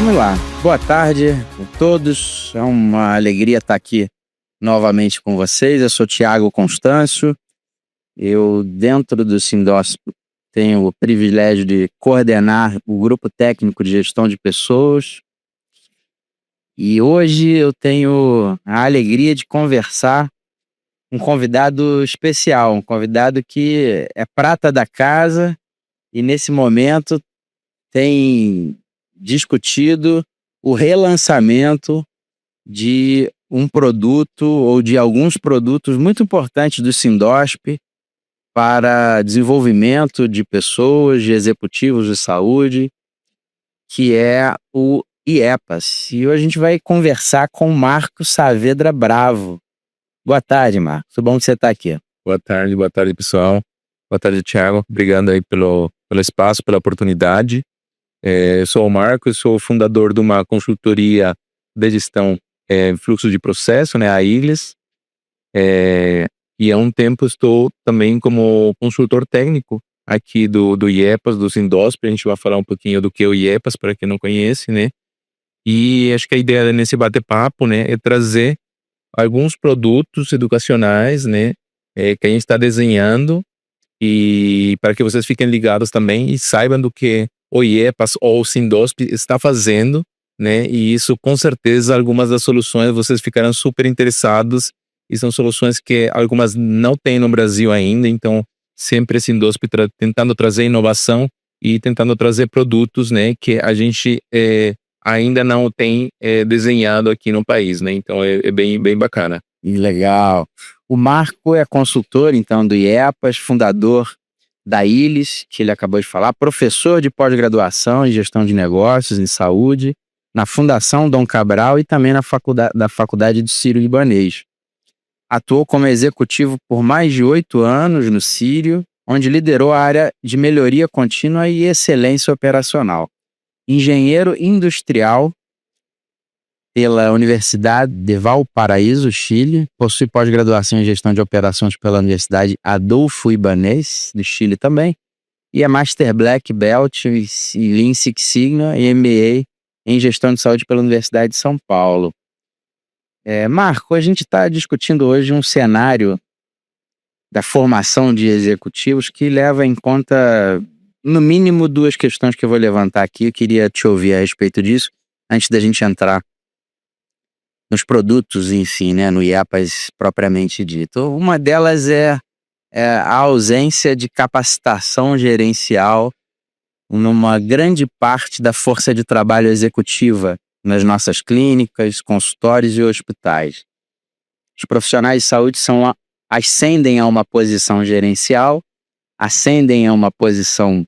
vamos lá. Boa tarde a todos. É uma alegria estar aqui novamente com vocês. Eu sou Thiago Constâncio. Eu, dentro do Sindosp, tenho o privilégio de coordenar o Grupo Técnico de Gestão de Pessoas. E hoje eu tenho a alegria de conversar com um convidado especial, um convidado que é prata da casa e nesse momento tem discutido o relançamento de um produto ou de alguns produtos muito importantes do Sindosp para desenvolvimento de pessoas, de executivos de saúde, que é o IEPAS. E hoje a gente vai conversar com o Marcos Saavedra Bravo. Boa tarde, Marcos. Tudo bom que você está aqui? Boa tarde, pessoal. Boa tarde, Thiago. Obrigado aí pelo espaço, pela oportunidade. Eu sou o Marcos, sou o fundador de uma consultoria de gestão fluxo de processo, né, a ILES. E há um tempo estou também como consultor técnico aqui do IEPAS, do Sindosp. A gente vai falar um pouquinho do que é o IEPAS, para quem não conhece, né? E acho que a ideia nesse bate-papo, né, é trazer alguns produtos educacionais, né, que a gente está desenhando, e para que vocês fiquem ligados também e saibam do que o IEPAS ou o Sindosp está fazendo, né? E isso, com certeza, algumas das soluções vocês ficarão super interessados, e são soluções que algumas não tem no Brasil ainda. Então sempre a Sindosp tentando trazer inovação e tentando trazer produtos, né, que a gente ainda não tem desenhado aqui no país, né? Então é bem bacana. E legal. O Marco é consultor, então, do IEPAS, fundador da ILES, que ele acabou de falar, professor de pós-graduação em gestão de negócios em saúde, na Fundação Dom Cabral e também na Faculdade do Sírio-Libanês. Atuou como executivo por mais de 8 anos no Sírio, onde liderou a área de melhoria contínua e excelência operacional. Engenheiro industrial pela Universidade de Valparaíso, Chile, possui pós-graduação em gestão de operações pela Universidade Adolfo Ibanez, do Chile também, e é Master Black Belt em Lean Six Sigma e MBA em gestão de saúde pela Universidade de São Paulo. Marco, a gente está discutindo hoje um cenário da formação de executivos que leva em conta, no mínimo, 2 questões que eu vou levantar aqui. Eu queria te ouvir a respeito disso, antes da gente entrar nos produtos em si, né, no IEPAS propriamente dito. Uma delas é a ausência de capacitação gerencial numa grande parte da força de trabalho executiva nas nossas clínicas, consultórios e hospitais. Os profissionais de saúde ascendem a uma posição gerencial, ascendem a uma posição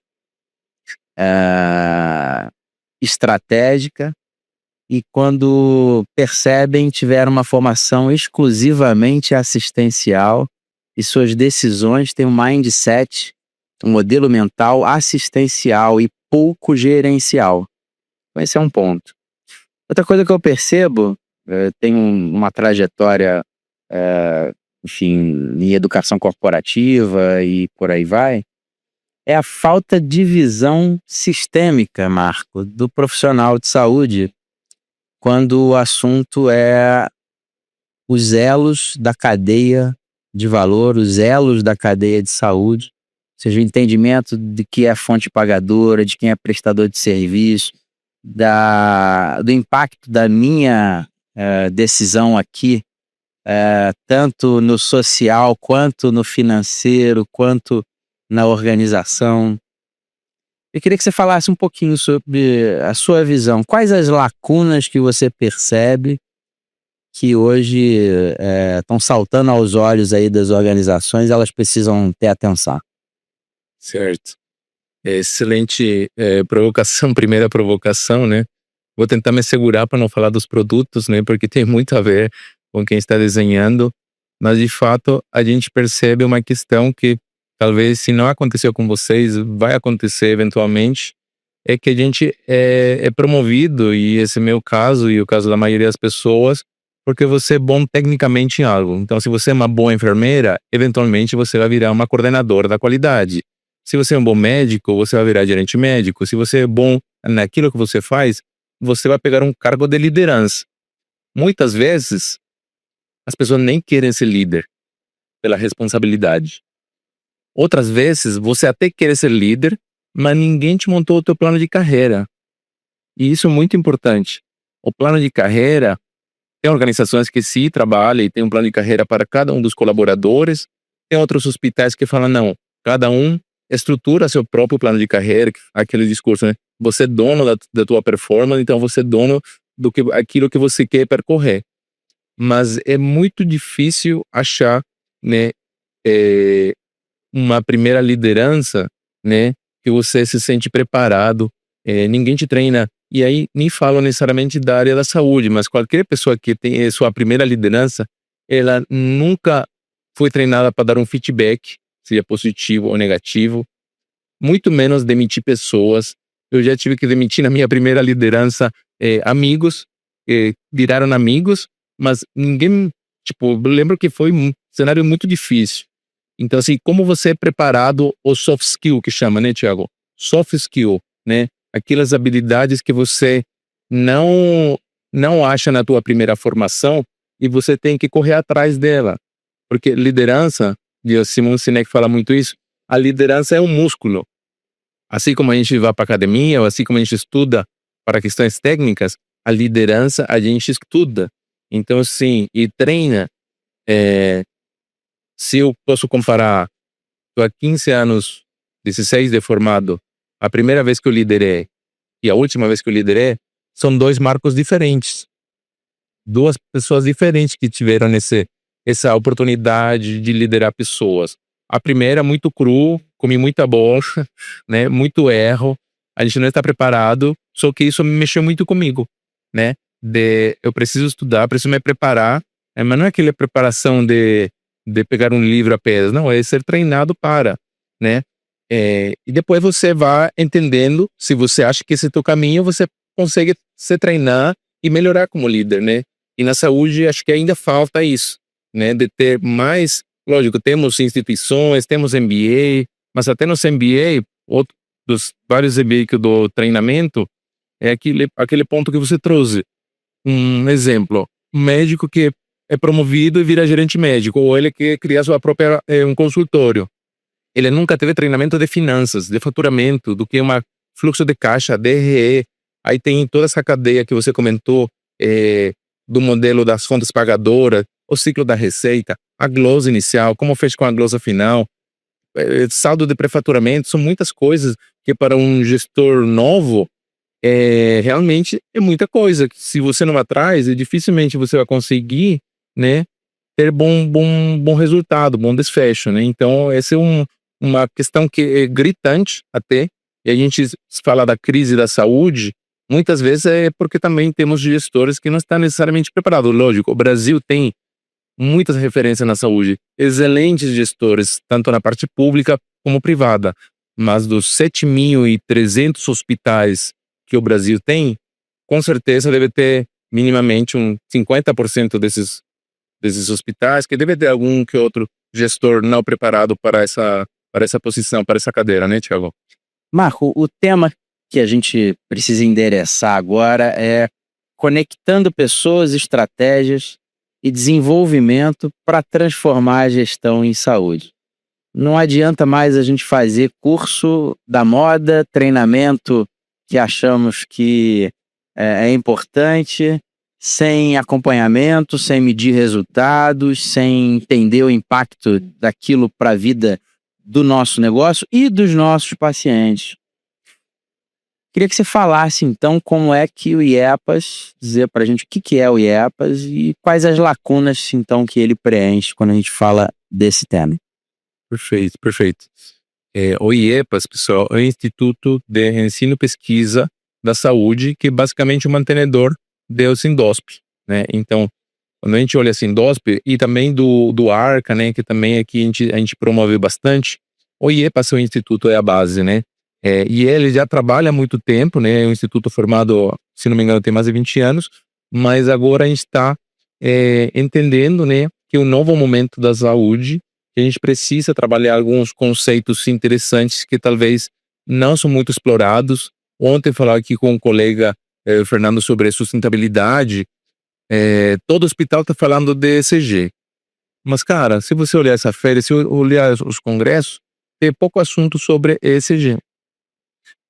estratégica, e quando percebem, tiveram uma formação exclusivamente assistencial e suas decisões têm um mindset, um modelo mental assistencial e pouco gerencial. Então esse é um ponto. Outra coisa que eu percebo, tenho uma trajetória, enfim, em educação corporativa e por aí vai, é a falta de visão sistêmica, Marco, do profissional de saúde, quando o assunto é os elos da cadeia de valor, os elos da cadeia de saúde, ou seja, o entendimento de que é fonte pagadora, de quem é prestador de serviço, do impacto da minha decisão aqui, tanto no social, quanto no financeiro, quanto na organização. Eu queria que você falasse um pouquinho sobre a sua visão. Quais as lacunas que você percebe que hoje estão saltando aos olhos aí das organizações, elas precisam ter atenção? Certo. Excelente provocação, primeira provocação, né? Vou tentar me segurar para não falar dos produtos, né? Porque tem muito a ver com quem está desenhando, mas de fato a gente percebe uma questão que talvez, se não aconteceu com vocês, vai acontecer eventualmente, é que a gente é promovido, e esse é o meu caso e o caso da maioria das pessoas, porque você é bom tecnicamente em algo. Então, se você é uma boa enfermeira, eventualmente você vai virar uma coordenadora da qualidade. Se você é um bom médico, você vai virar gerente médico. Se você é bom naquilo que você faz, você vai pegar um cargo de liderança. Muitas vezes, as pessoas nem querem ser líder pela responsabilidade. Outras vezes, você até quer ser líder, mas ninguém te montou o teu plano de carreira. E isso é muito importante. O plano de carreira, tem organizações que sim trabalham e tem um plano de carreira para cada um dos colaboradores. Tem outros hospitais que falam, não, cada um estrutura seu próprio plano de carreira, aquele discurso, né? Você é dono da tua performance, então você é dono aquilo que você quer percorrer. Mas é muito difícil achar, né, uma primeira liderança, né, que você se sente preparado, ninguém te treina. E aí, nem falo necessariamente da área da saúde, mas qualquer pessoa que tem sua primeira liderança, ela nunca foi treinada para dar um feedback, seja positivo ou negativo, muito menos demitir pessoas. Eu já tive que demitir na minha primeira liderança amigos, viraram amigos, mas ninguém, tipo, eu lembro que foi um cenário muito difícil. Então, assim, como você é preparado, o soft skill que chama, né, Thiago? Soft skill, né? Aquelas habilidades que você não acha na tua primeira formação e você tem que correr atrás dela. Porque liderança, e o Simon Sinek fala muito isso, a liderança é um músculo. Assim como a gente vai para a academia, ou assim como a gente estuda para questões técnicas, a liderança a gente estuda. Então, sim, e treina. Se eu posso comparar, estou há 15 anos, 16 de formado, a primeira vez que eu liderei e a última vez que eu liderei, são dois marcos diferentes. Duas pessoas diferentes que tiveram essa oportunidade de liderar pessoas. A primeira, muito cru, comi muita bola, né? Muito erro. A gente não está preparado, só que isso mexeu muito comigo, né? Eu preciso estudar, preciso me preparar, mas não é aquela preparação de pegar um livro apenas, não, é ser treinado para, né? E depois você vai entendendo, se você acha que esse é o teu caminho, você consegue se treinar e melhorar como líder, né? E na saúde, acho que ainda falta isso, né? De ter mais, lógico, temos instituições, temos MBA, mas até nos MBA, outro dos vários MBA que eu dou treinamento, é aquele ponto que você trouxe. Um exemplo, um médico que é promovido e vira gerente médico, ou ele que cria sua própria um consultório. Ele nunca teve treinamento de finanças, de faturamento, do que é um fluxo de caixa, DRE. Aí tem toda essa cadeia que você comentou, do modelo das fontes pagadoras, o ciclo da receita, a glosa inicial, como fez com a glosa final, saldo de prefaturamento, são muitas coisas que para um gestor novo, realmente é muita coisa. Se você não vai atrás, dificilmente você vai conseguir, né, ter bom resultado, bom desfecho, né? Então, essa é uma questão que é gritante até, e a gente fala da crise da saúde, muitas vezes é porque também temos gestores que não estão necessariamente preparados. Lógico, o Brasil tem muitas referências na saúde, excelentes gestores, tanto na parte pública como privada, mas dos 7.300 hospitais que o Brasil tem, com certeza deve ter minimamente 50% desses hospitais, que deve ter algum que outro gestor não preparado para essa posição, para essa cadeira, né, Thiago? Marco, o tema que a gente precisa endereçar agora é conectando pessoas, estratégias e desenvolvimento para transformar a gestão em saúde. Não adianta mais a gente fazer curso da moda, treinamento que achamos que é importante, sem acompanhamento, sem medir resultados, sem entender o impacto daquilo para a vida do nosso negócio e dos nossos pacientes. Queria que você falasse, então, como é que o IEPAS, dizer para a gente o que é o IEPAS e quais as lacunas, então, que ele preenche quando a gente fala desse tema. Perfeito, perfeito. O IEPAS, pessoal, é o Instituto de Ensino e Pesquisa da Saúde, que é basicamente o mantenedor do Sindosp, né? Então, quando a gente olha Sindosp e também do ARCA, né, que também aqui a gente promove bastante, o IEPAS, o instituto, é a base, né? E ele já trabalha há muito tempo, né? É um instituto formado, se não me engano, tem mais de 20 anos, mas agora a gente está entendendo, né, que é um novo momento da saúde, que a gente precisa trabalhar alguns conceitos interessantes que talvez não são muito explorados. Ontem falava aqui com um colega Fernando, sobre sustentabilidade, todo hospital está falando de ESG. Mas, cara, se você olhar essa feira, se olhar os congressos, tem pouco assunto sobre ESG,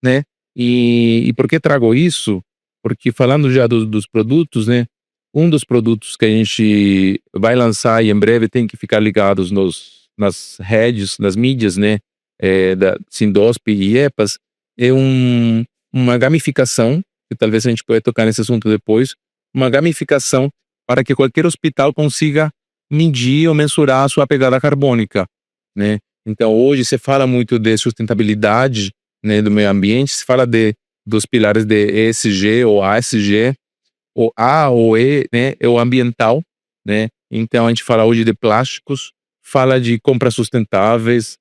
né? E por que trago isso? Porque falando já dos produtos, né? Um dos produtos que a gente vai lançar e em breve tem que ficar ligados nas redes, nas mídias, né? Da Sindosp e EPAS, é uma gamificação, que talvez a gente possa tocar nesse assunto depois, uma gamificação para que qualquer hospital consiga medir ou mensurar a sua pegada carbônica, né? Então hoje se fala muito de sustentabilidade, né, do meio ambiente, se fala dos pilares de ESG ou ASG, o A ou E, né, é o ambiental, né? Então a gente fala hoje de plásticos, fala de compras sustentáveis,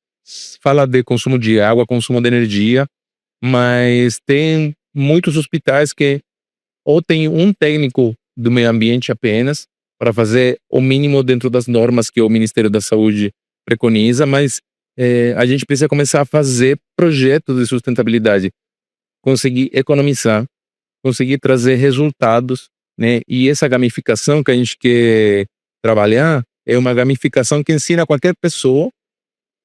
fala de consumo de água, consumo de energia, mas tem muitos hospitais que ou tem um técnico do meio ambiente apenas para fazer o mínimo dentro das normas que o Ministério da Saúde preconiza, mas a gente precisa começar a fazer projetos de sustentabilidade, conseguir economizar, conseguir trazer resultados, né? E essa gamificação que a gente quer trabalhar é uma gamificação que ensina qualquer pessoa.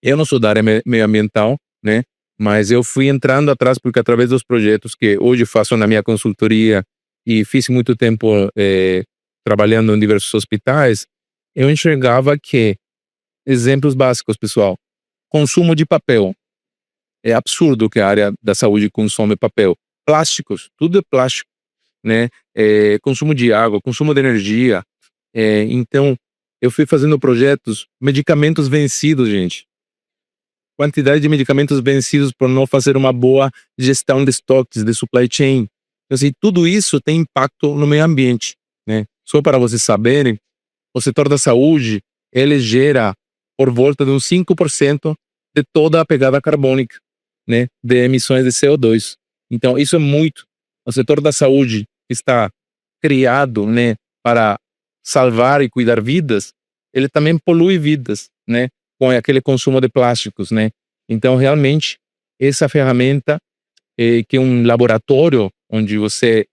Eu não sou da área meio ambiental, né? Mas eu fui entrando atrás porque através dos projetos que hoje faço na minha consultoria e fiz muito tempo trabalhando em diversos hospitais, eu enxergava que, exemplos básicos, pessoal, consumo de papel. É absurdo que a área da saúde consome papel. Plásticos, tudo é plástico, né? Consumo de água, consumo de energia. Então, eu fui fazendo projetos, medicamentos vencidos, gente. Quantidade de medicamentos vencidos por não fazer uma boa gestão de estoques, de supply chain. Então, assim, tudo isso tem impacto no meio ambiente, né? Só para vocês saberem, o setor da saúde, ele gera por volta de uns 5% de toda a pegada carbônica, né, de emissões de CO2. Então, isso é muito. O setor da saúde está criado, né, para salvar e cuidar vidas, ele também polui vidas, né, com aquele consumo de plásticos, né. Então, realmente, essa ferramenta, que é um laboratório onde você,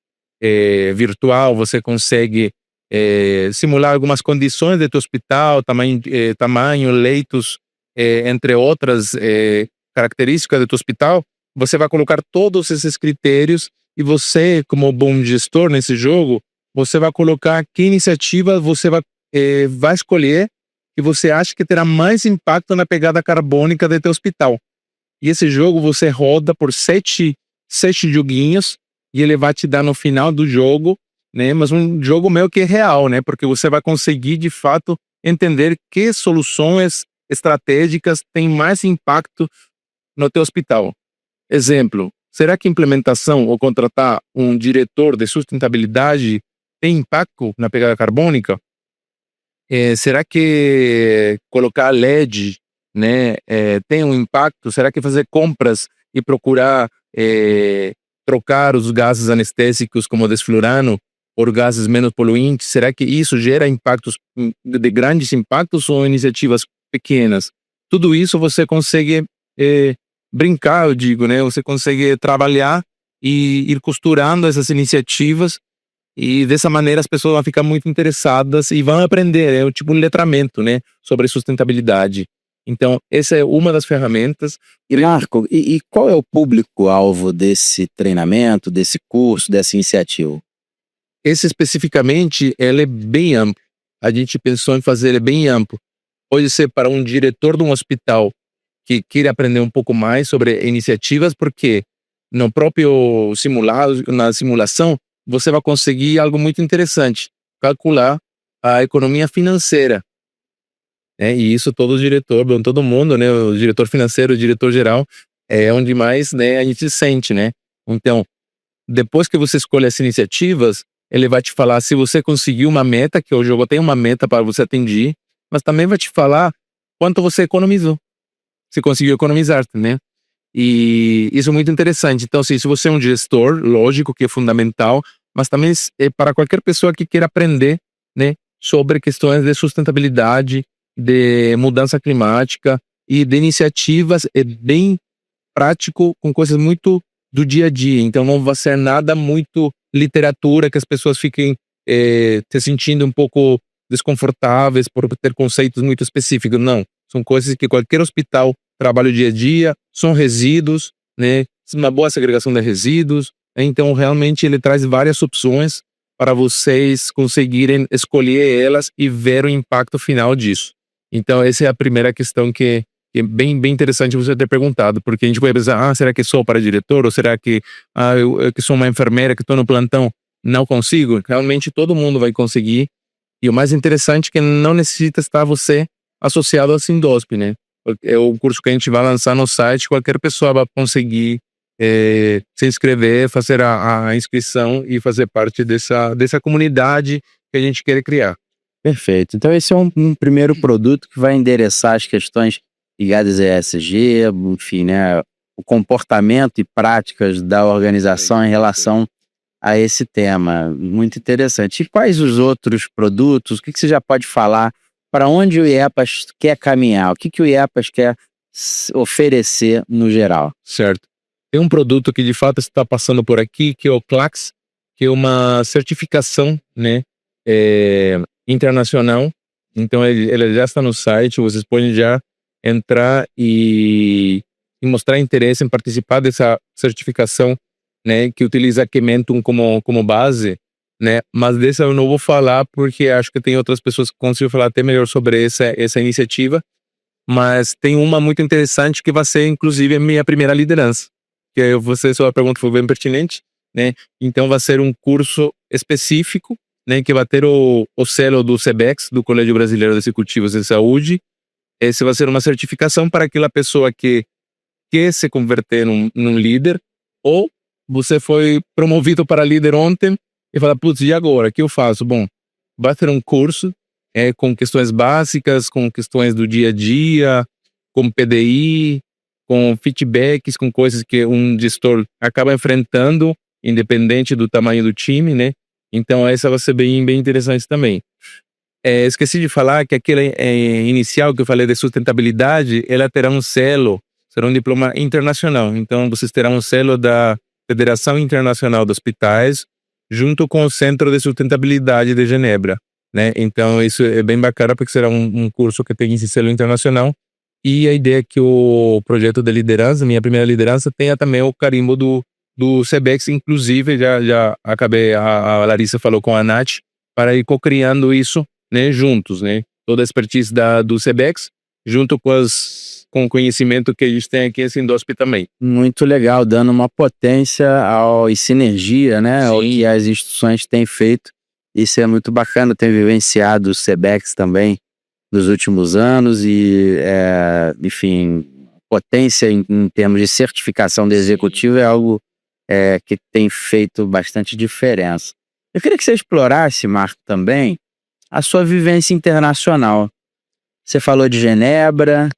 virtual, você consegue simular algumas condições do teu hospital, tamanho, leitos, entre outras características do teu hospital, você vai colocar todos esses critérios e você, como bom gestor nesse jogo, você vai colocar que iniciativa você vai escolher que você acha que terá mais impacto na pegada carbônica do teu hospital. E esse jogo você roda por sete joguinhos e ele vai te dar no final do jogo, né? Mas um jogo meio que real, né? Porque você vai conseguir de fato entender que soluções estratégicas têm mais impacto no teu hospital. Exemplo, será que implementação ou contratar um diretor de sustentabilidade tem impacto na pegada carbônica? Será que colocar LED, né, tem um impacto? Será que fazer compras e procurar trocar os gases anestésicos como desflurano por gases menos poluentes, será que isso gera impactos de grandes impactos ou iniciativas pequenas? Tudo isso você consegue brincar, eu digo, né? Você consegue trabalhar e ir costurando essas iniciativas e dessa maneira as pessoas vão ficar muito interessadas e vão aprender, é tipo um letramento, né, sobre sustentabilidade. Então, essa é uma das ferramentas. E Marco, e qual é o público-alvo desse treinamento, desse curso, dessa iniciativa? Esse especificamente, ele é bem amplo. A gente pensou em fazer ele bem amplo. Pode ser para um diretor de um hospital que queira aprender um pouco mais sobre iniciativas, porque no próprio simulado, na simulação, você vai conseguir algo muito interessante, calcular a economia financeira. E isso todo diretor, todo mundo, né, o diretor financeiro, o diretor geral, é onde mais, né, a gente sente, né. Então, depois que você escolhe as iniciativas, ele vai te falar se você conseguiu uma meta, que o jogo tem uma meta para você atingir, mas também vai te falar quanto você economizou, se conseguiu economizar, né. E isso é muito interessante. Então, assim, se você é um gestor, lógico que é fundamental, mas também é para qualquer pessoa que queira aprender, né, sobre questões de sustentabilidade, de mudança climática e de iniciativas, é bem prático, com coisas muito do dia a dia. Então não vai ser nada muito literatura que as pessoas fiquem se sentindo um pouco desconfortáveis por ter conceitos muito específicos. Não, são coisas que qualquer hospital trabalha o dia a dia, são resíduos, né? Uma boa segregação de resíduos. Então realmente ele traz várias opções para vocês conseguirem escolher elas e ver o impacto final disso. Então essa é a primeira questão que é bem interessante você ter perguntado, porque a gente pode pensar, será que sou para diretor, ou será que eu que sou uma enfermeira que estou no plantão não consigo? Realmente todo mundo vai conseguir, e o mais interessante é que não necessita estar você associado ao Sindosp, né? É o curso que a gente vai lançar no site, qualquer pessoa vai conseguir se inscrever, fazer a inscrição e fazer parte dessa comunidade que a gente quer criar. Perfeito. Então esse é um primeiro produto que vai endereçar as questões ligadas a ESG, enfim, né, o comportamento e práticas da organização em relação a esse tema. Muito interessante. E quais os outros produtos? O que você já pode falar? Para onde o IEPAS quer caminhar? O que o IEPAS quer oferecer no geral? Certo. Tem um produto que de fato está passando por aqui, que é o CLACS, que é uma certificação, né, internacional. Então ele já está no site, vocês podem já entrar e mostrar interesse em participar dessa certificação, né, que utiliza Kementum como base, né, mas dessa eu não vou falar porque acho que tem outras pessoas que conseguem falar até melhor sobre essa iniciativa, mas tem uma muito interessante que vai ser inclusive a minha primeira liderança, que você, sua pergunta foi bem pertinente, né, então vai ser um curso específico, né, que vai ter o selo do SEBEX, do Colégio Brasileiro de Executivos de Saúde. Esse vai ser uma certificação para aquela pessoa que quer se converter num líder, ou você foi promovido para líder ontem e fala, putz, e agora? O que eu faço? Bom, vai ter um curso com questões básicas, com questões do dia a dia, com PDI, com feedbacks, com coisas que um gestor acaba enfrentando, independente do tamanho do time, né? Então essa vai ser bem interessante também. Esqueci de falar que aquele inicial que eu falei de sustentabilidade, ela terá um selo, será um diploma internacional. Então vocês terão um selo da Federação Internacional de Hospitais, junto com o Centro de Sustentabilidade de Genebra, né? Então isso é bem bacana porque será um curso que tem esse selo internacional. E a ideia é que o projeto de liderança, minha primeira liderança, tenha também o carimbo do SEBEX, inclusive já acabei, a Larissa falou com a Nath, para ir co-criando isso, né, juntos, né? Toda a expertise do SEBEX, junto com o conhecimento que a gente tem aqui em Sindosp também. Muito legal, dando uma potência e sinergia, né, ao que as instituições têm feito. Isso é muito bacana, tenho vivenciado o SEBEX também nos últimos anos e, enfim, potência em termos de certificação de executivo é algo que tem feito bastante diferença. Eu queria que você explorasse, Marco, também a sua vivência internacional. Você falou de Genebra,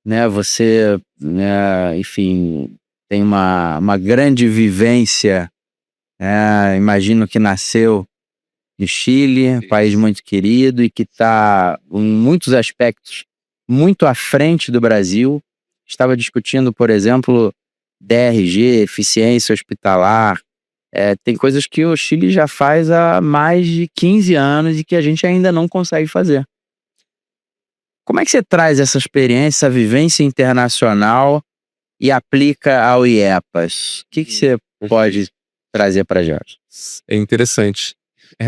né? Você, né, enfim, tem uma grande vivência, imagino que nasceu no Chile, país muito querido e que está, em muitos aspectos, muito à frente do Brasil. Estava discutindo, por exemplo, DRG, eficiência hospitalar. Tem coisas que o Chile já faz há mais de 15 anos e que a gente ainda não consegue fazer. Como é que você traz essa experiência, essa vivência internacional e aplica ao IEPAS? O que você pode trazer para a gente? É interessante.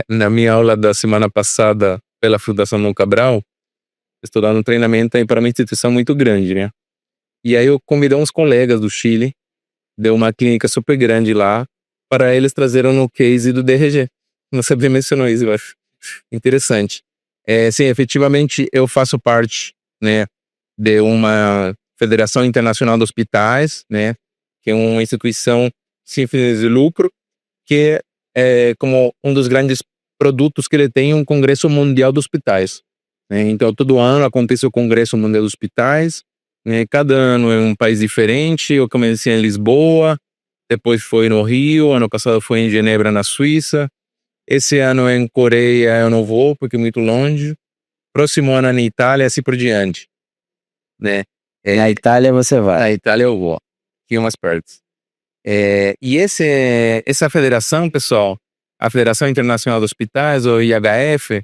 Na minha aula da semana passada, pela Fundação Dom Cabral, estou dando um treinamento aí para uma instituição muito grande, né? E aí eu convidei uns colegas do Chile, deu uma clínica super grande lá, para eles trazerem no case do DRG. Você bem mencionou isso, eu acho interessante. Sim, efetivamente eu faço parte, né, de uma Federação Internacional de Hospitais, né, que é uma instituição sem fins de lucro, que é como um dos grandes produtos que ele tem um Congresso Mundial de Hospitais, né? Então todo ano acontece o Congresso Mundial de Hospitais, né? Cada ano é um país diferente. Eu comecei em Lisboa, depois foi no Rio, ano passado foi em Genebra, na Suíça. Esse ano em Coreia eu não vou, porque é muito longe. Próximo ano é na Itália, assim por diante, né? Na Itália você vai. Na Itália eu vou, aqui umas perto. Essa federação, pessoal, a Federação Internacional de Hospitais, ou IHF,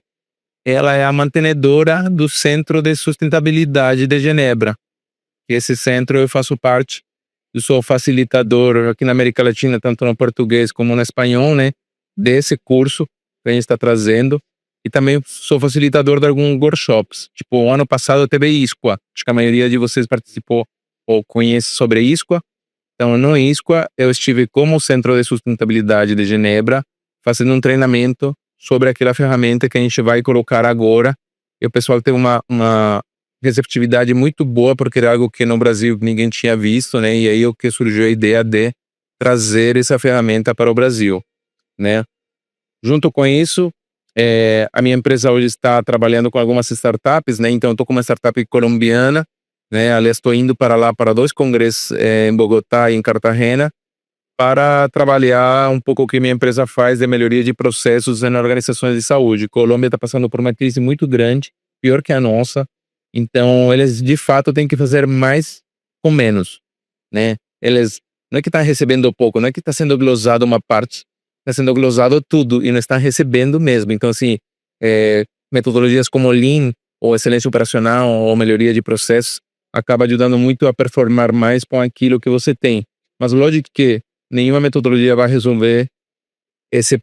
ela é a mantenedora do Centro de Sustentabilidade de Genebra. E esse centro eu faço parte, eu sou facilitador aqui na América Latina, tanto no português como no espanhol, né, desse curso que a gente está trazendo. E também sou facilitador de alguns workshops. Tipo, o ano passado teve ISQA. Acho que a maioria de vocês participou ou conhece sobre ISQA. Então, no ISQA, eu estive como Centro de Sustentabilidade de Genebra, fazendo um treinamento sobre aquela ferramenta que a gente vai colocar agora. E o pessoal teve uma receptividade muito boa, porque era algo que no Brasil ninguém tinha visto, né? E aí que surgiu a ideia de trazer essa ferramenta para o Brasil, né? Junto com isso, a minha empresa hoje está trabalhando com algumas startups, né? Então, eu estou com uma startup colombiana, né? Aliás, estou indo para lá para 2 congressos em Bogotá e em Cartagena para trabalhar um pouco o que minha empresa faz de melhoria de processos em organizações de saúde. Colômbia está passando por uma crise muito grande, pior que a nossa. Então, eles de fato têm que fazer mais com menos, né? Eles não é que estão recebendo pouco, não é que está sendo glosado uma parte, está sendo glosado tudo e não estão recebendo mesmo. Então, assim, metodologias como Lean, ou excelência operacional, ou melhoria de processos, acaba ajudando muito a performar mais com aquilo que você tem. Mas lógico que nenhuma metodologia vai resolver esse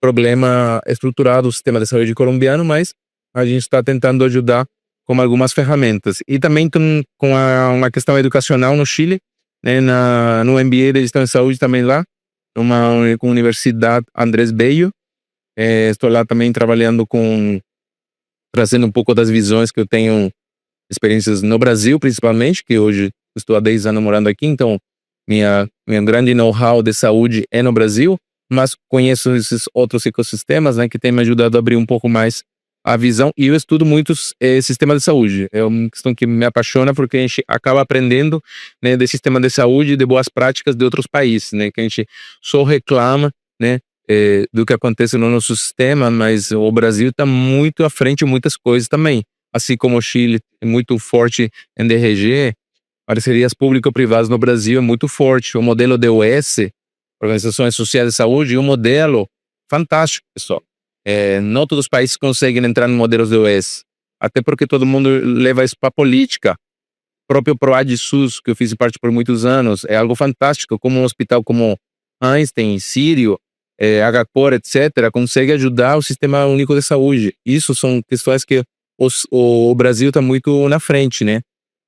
problema estrutural do sistema de saúde colombiano, mas a gente está tentando ajudar com algumas ferramentas. E também com uma questão educacional no Chile, né, no MBA de Gestão de Saúde também lá, com a Universidade Andrés Bello. Estou lá também trabalhando trazendo um pouco das visões que eu tenho, experiências no Brasil principalmente, que hoje estou há 10 anos morando aqui, então minha grande know-how de saúde é no Brasil, mas conheço esses outros ecossistemas, né, que tem me ajudado a abrir um pouco mais a visão, e eu estudo muitos sistemas de saúde. É uma questão que me apaixona, porque a gente acaba aprendendo, né, de sistema de saúde, de boas práticas de outros países, né, que a gente só reclama, né, do que acontece no nosso sistema, mas o Brasil está muito à frente em muitas coisas também. Assim como o Chile é muito forte em DRG, parcerias público-privadas no Brasil é muito forte. O modelo DOS, Organizações Sociais de Saúde, é um modelo fantástico, pessoal. Não todos os países conseguem entrar no modelo DOS, até porque todo mundo leva isso para a política. O próprio PROAD SUS, que eu fiz parte por muitos anos, é algo fantástico, como um hospital como Einstein, Sírio, HCOR, etc., consegue ajudar o Sistema Único de Saúde. Isso são questões que o Brasil está muito na frente, né?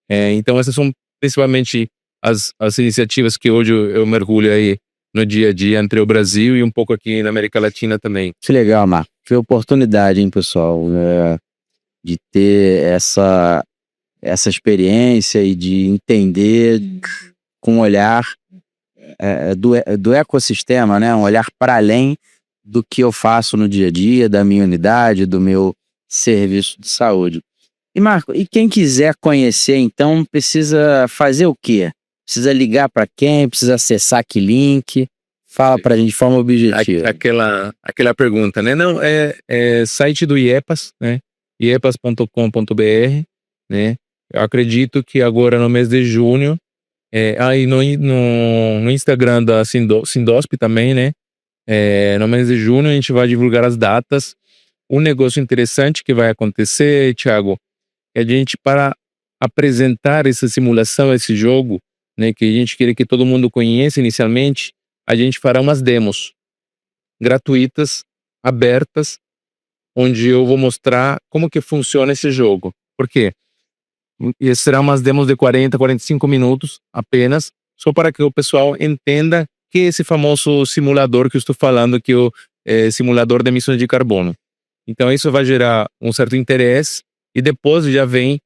Então essas são principalmente as iniciativas que hoje eu mergulho aí no dia a dia entre o Brasil e um pouco aqui na América Latina também. Que legal, Marco. Que oportunidade, hein, pessoal, de ter essa experiência e de entender com um olhar do ecossistema, né? Um olhar para além do que eu faço no dia a dia, da minha unidade, do meu serviço de saúde. E Marco, e quem quiser conhecer, então, precisa fazer o quê? Precisa ligar para quem? Precisa acessar que link? Fala para a gente de forma objetiva. Aquela pergunta, né? Não, é site do IEPAS, né? iepas.com.br, né? Eu acredito que agora no mês de junho, aí no Instagram da Sindosp também, né? No mês de junho a gente vai divulgar as datas. Um negócio interessante que vai acontecer, Thiago, é a gente, para apresentar essa simulação, esse jogo, né, que a gente quer que todo mundo conheça inicialmente, a gente fará umas demos gratuitas, abertas, onde eu vou mostrar como que funciona esse jogo. Por quê? E serão umas demos de 40, 45 minutos apenas, só para que o pessoal entenda que esse famoso simulador que eu estou falando, que é o simulador de emissões de carbono. Então isso vai gerar um certo interesse, e depois já vem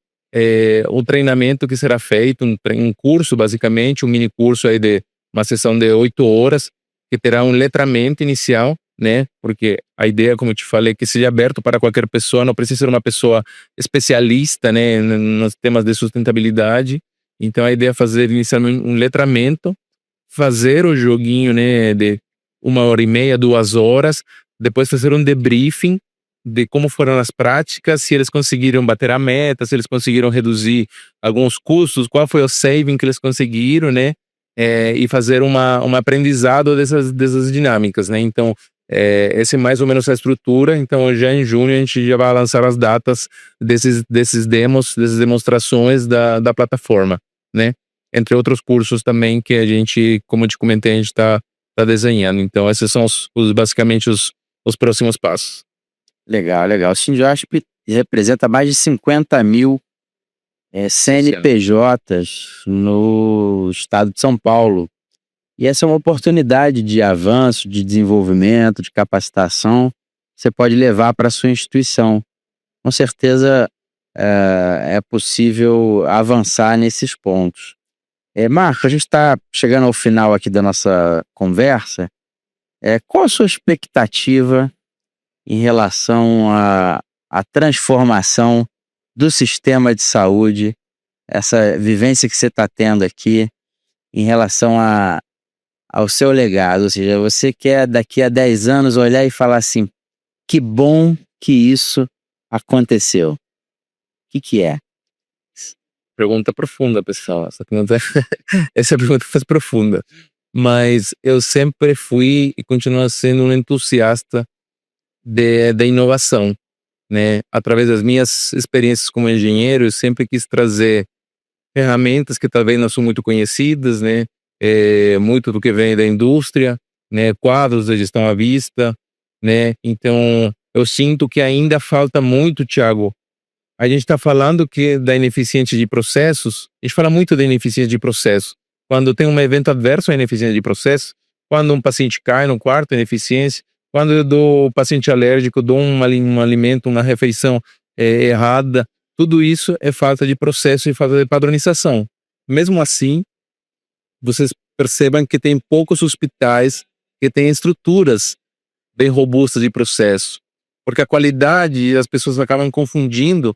o treinamento que será feito, um curso basicamente, um mini curso aí de uma sessão de 8 horas, que terá um letramento inicial, né? Porque a ideia, como eu te falei, é que seja aberto para qualquer pessoa, não precisa ser uma pessoa especialista, né, nos temas de sustentabilidade. Então a ideia é fazer inicialmente um letramento, fazer o joguinho, né, de 1h30, 2 horas, depois fazer um debriefing de como foram as práticas, se eles conseguiram bater a meta, se eles conseguiram reduzir alguns custos, qual foi o saving que eles conseguiram, né? e fazer um aprendizado dessas dinâmicas, né? Então, essa é mais ou menos a estrutura. Então, já em junho a gente já vai lançar as datas desses demos, dessas demonstrações da plataforma, né? Entre outros cursos também que a gente, como eu te comentei, a gente está desenhando. Então, esses são basicamente os próximos passos. Legal, legal. O Sindiosp representa mais de 50 mil CNPJs no estado de São Paulo. E essa é uma oportunidade de avanço, de desenvolvimento, de capacitação. Você pode levar para a sua instituição. Com certeza é possível avançar nesses pontos. Marco, a gente está chegando ao final aqui da nossa conversa. Qual a sua expectativa em relação à transformação do sistema de saúde, essa vivência que você está tendo aqui, em relação ao seu legado? Ou seja, você quer daqui a 10 anos olhar e falar assim, que bom que isso aconteceu. O que é? Pergunta profunda, pessoal. Essa pergunta foi profunda. Mas eu sempre fui e continuo sendo um entusiasta da inovação, né? Através das minhas experiências como engenheiro, eu sempre quis trazer ferramentas que talvez não são muito conhecidas, né? Muito do que vem da indústria, né? Quadros de gestão à vista, né? Então, eu sinto que ainda falta muito, Thiago. A gente está falando da ineficiência de processos. A gente fala muito da ineficiência de processos. Quando tem um evento adverso, é ineficiência de processos. Quando um paciente cai no quarto, é ineficiência. Quando eu dou paciente alérgico, dou um alimento, uma refeição errada. Tudo isso é falta de processo e falta de padronização. Mesmo assim, vocês percebam que tem poucos hospitais que têm estruturas bem robustas de processo. Porque a qualidade, as pessoas acabam confundindo.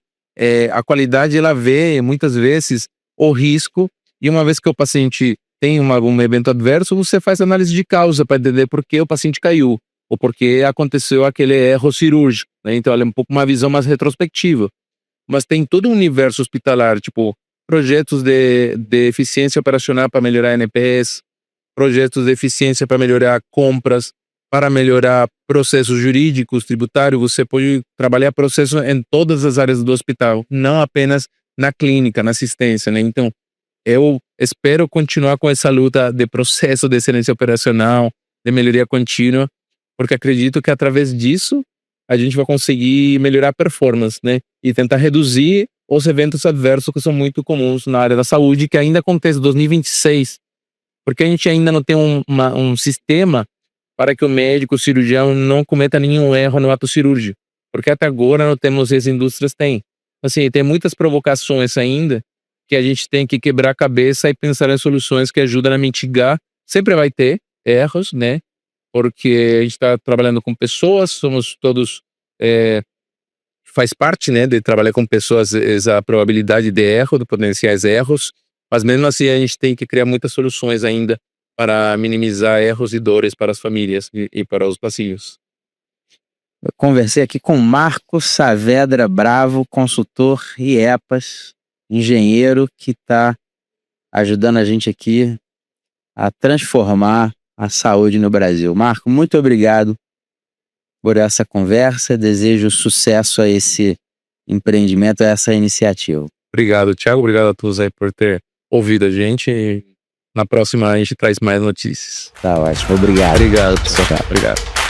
A qualidade, ela vê muitas vezes o risco, e uma vez que o paciente tem um evento adverso, você faz análise de causa para entender por que o paciente caiu, ou por que aconteceu aquele erro cirúrgico, né? Então ela é um pouco uma visão mais retrospectiva. Mas tem todo um universo hospitalar, tipo projetos de eficiência operacional para melhorar NPS, projetos de eficiência para melhorar compras, para melhorar processos jurídicos, tributários. Você pode trabalhar processo em todas as áreas do hospital, não apenas na clínica, na assistência, né? Então, eu espero continuar com essa luta de processo de excelência operacional, de melhoria contínua, porque acredito que através disso a gente vai conseguir melhorar a performance, né? E tentar reduzir os eventos adversos que são muito comuns na área da saúde, que ainda acontece em 2026, porque a gente ainda não tem um sistema para que o médico, o cirurgião não cometa nenhum erro no ato cirúrgico, porque até agora não temos, as indústrias têm. Assim, tem muitas provocações ainda que a gente tem que quebrar a cabeça e pensar em soluções que ajudam a mitigar. Sempre vai ter erros, né? Porque a gente está trabalhando com pessoas, somos todos, faz parte, né, de trabalhar com pessoas, essa probabilidade de erro, de potenciais erros, mas mesmo assim a gente tem que criar muitas soluções ainda para minimizar erros e dores para as famílias e para os pacientes. Eu conversei aqui com Marco Saavedra Bravo, consultor IEPAS, engenheiro que está ajudando a gente aqui a transformar a saúde no Brasil. Marco, muito obrigado por essa conversa. Desejo sucesso a esse empreendimento, a essa iniciativa. Obrigado, Thiago. Obrigado a todos aí por ter ouvido a gente. Na próxima a gente traz mais notícias. Tá ótimo. Obrigado. Obrigado, pessoal. Obrigado.